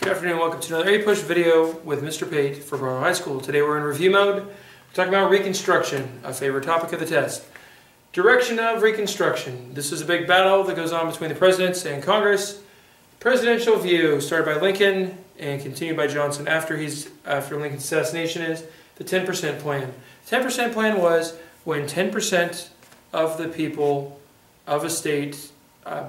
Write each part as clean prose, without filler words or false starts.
Good afternoon, welcome to another A-Push video with Mr. Pate for Barlow High School. Today we're in review mode. We're talking about Reconstruction, a favorite topic of the test. Direction of Reconstruction. This is a big battle that goes on between the presidents and Congress. Presidential view, started by Lincoln and continued by Johnson after Lincoln's assassination, is the 10% plan. The 10% plan was when 10% of the people of a state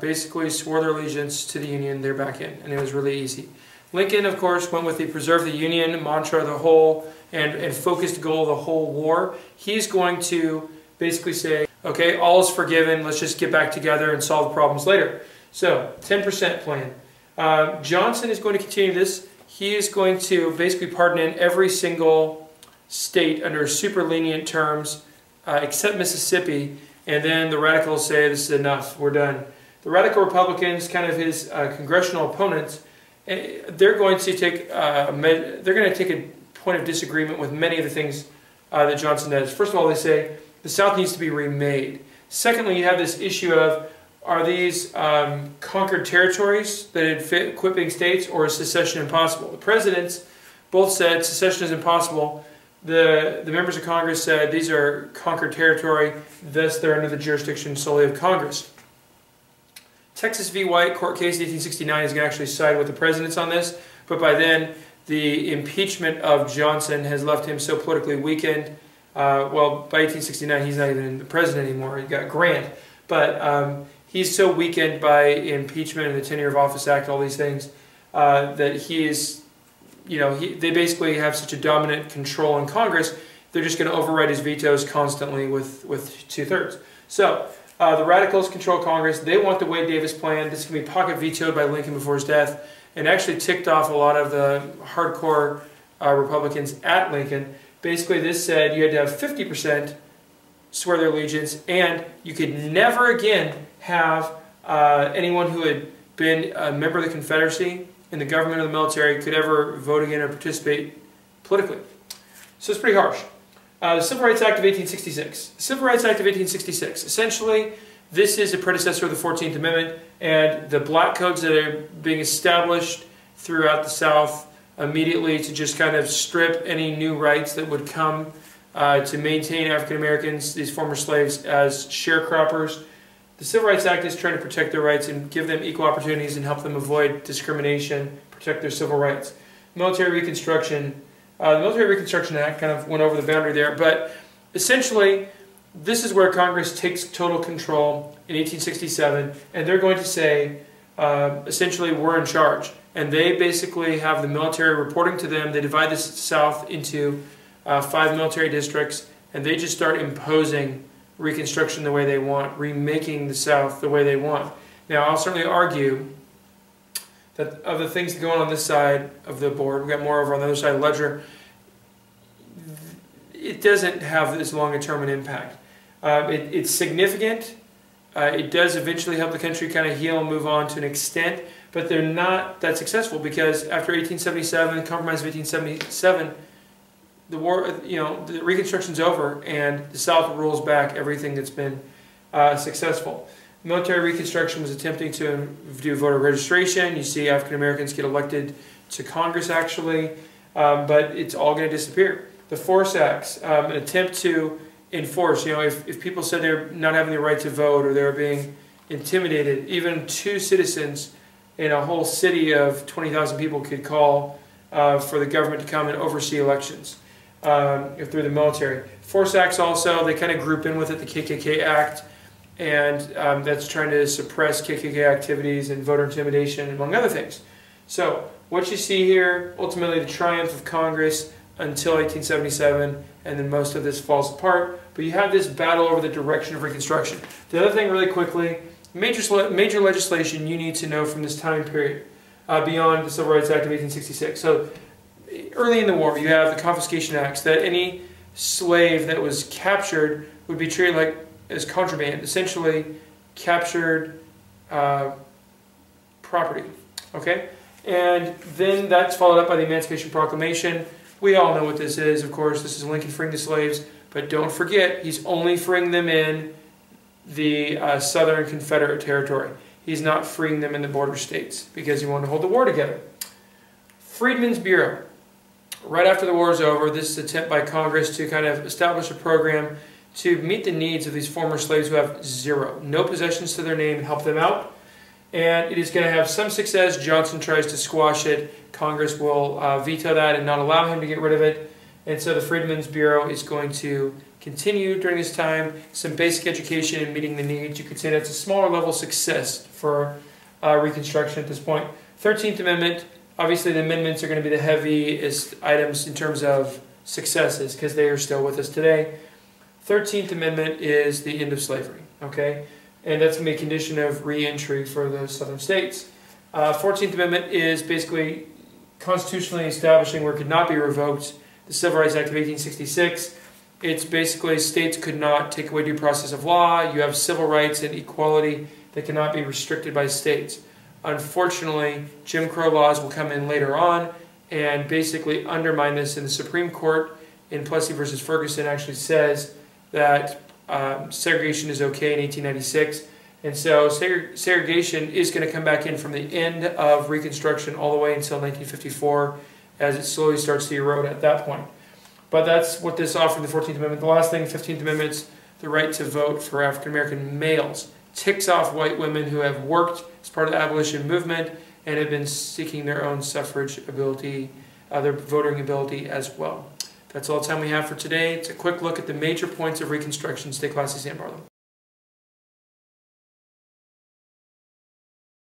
basically swore their allegiance to the Union, they're back in, and it was really easy. Lincoln, of course, went with the preserve the Union mantra, the whole, and focused goal of the whole war. He's going to basically say, okay, all is forgiven, let's just get back together and solve the problems later. So, 10% plan. Johnson is going to continue this. He is going to basically pardon in every single state under super lenient terms, except Mississippi, and then the radicals say this is enough, we're done. The radical Republicans, kind of his congressional opponents, they're going to take a point of disagreement with many of the things that Johnson does. First of all, they say the South needs to be remade. Secondly, you have this issue of, are these conquered territories that had quit being states, or is secession impossible? The presidents both said secession is impossible. The members of Congress said these are conquered territory, thus they're under the jurisdiction solely of Congress. Texas v. White court case 1869 is going to actually side with the presidents on this, but by then the impeachment of Johnson has left him so politically weakened. Well, by 1869 he's not even the president anymore, he got Grant, but he's so weakened by impeachment and the Tenure of Office Act, all these things, that he is, they basically have such a dominant control in Congress, they're just going to override his vetoes constantly with 2/3. So, the radicals control Congress. They want the Wade Davis plan. This can be pocket vetoed by Lincoln before his death, and actually ticked off a lot of the hardcore Republicans at Lincoln. Basically, this said you had to have 50% swear their allegiance, and you could never again have anyone who had been a member of the Confederacy in the government or the military could ever vote again or participate politically. So it's pretty harsh. The Civil Rights Act of 1866. The Civil Rights Act of 1866. Essentially, this is a predecessor of the 14th Amendment, and the black codes that are being established throughout the South immediately to just kind of strip any new rights that would come to maintain African Americans, these former slaves, as sharecroppers. The Civil Rights Act is trying to protect their rights and give them equal opportunities and help them avoid discrimination, protect their civil rights. Military Reconstruction. The Military Reconstruction Act kind of went over the boundary there, but essentially this is where Congress takes total control in 1867, and they're going to say, essentially, we're in charge. And they basically have the military reporting to them. They divide the South into 5 military districts, and they just start imposing Reconstruction the way they want, remaking the South the way they want. Now, I'll certainly argue that of the things that go on this side of the board, we've got more over on the other side of the ledger, it doesn't have as long a term an impact. It's significant. It does eventually help the country kind of heal and move on to an extent, but they're not that successful because after 1877, the Compromise of 1877, the war, the Reconstruction's over, and the South rolls back everything that's been successful. Military Reconstruction was attempting to do voter registration. You see African Americans get elected to Congress actually, but it's all going to disappear. The Force Acts, an attempt to enforce, if people said they're not having the right to vote or they were being intimidated, even 2 citizens in a whole city of 20,000 people could call for the government to come and oversee elections through the military. Force Acts also, they kind of group in with it, the KKK Act, and that's trying to suppress KKK activities and voter intimidation, among other things. So, what you see here, ultimately the triumph of Congress until 1877, and then most of this falls apart, but you have this battle over the direction of Reconstruction. The other thing, really quickly, major legislation you need to know from this time period, beyond the Civil Rights Act of 1866. So, early in the war, you have the Confiscation Acts, that any slave that was captured would be treated as contraband, essentially captured property, okay? And then that's followed up by the Emancipation Proclamation. We all know what this is, of course. This is Lincoln freeing the slaves, but don't forget, he's only freeing them in the Southern Confederate territory. He's not freeing them in the border states because he wanted to hold the war together. Freedmen's Bureau. Right after the war is over, this is an attempt by Congress to kind of establish a program to meet the needs of these former slaves who have no possessions to their name, and help them out. And it is going to have some success. Johnson tries to squash it. Congress will veto that and not allow him to get rid of it. And so the Freedmen's Bureau is going to continue during this time. Some basic education and meeting the needs. You could say that's a smaller level success for Reconstruction at this point. 13th Amendment. Obviously the amendments are going to be the heaviest items in terms of successes because they are still with us today. 13th Amendment is the end of slavery. Okay? And that's going to be a condition of re-entry for the southern states. 14th Amendment is basically constitutionally establishing where it could not be revoked. The Civil Rights Act of 1866. It's basically states could not take away due process of law. You have civil rights and equality that cannot be restricted by states. Unfortunately, Jim Crow laws will come in later on and basically undermine this. And the Supreme Court in Plessy versus Ferguson actually says that segregation is okay in 1896. And so segregation is going to come back in from the end of Reconstruction all the way until 1954 as it slowly starts to erode at that point. But that's what this offered, the 14th Amendment. The last thing, 15th Amendment, is the right to vote for African American males. Ticks off white women who have worked as part of the abolition movement and have been seeking their own suffrage ability, their voting ability as well. That's all the time we have for today. It's a quick look at the major points of Reconstruction. Stay classy, San Barlow.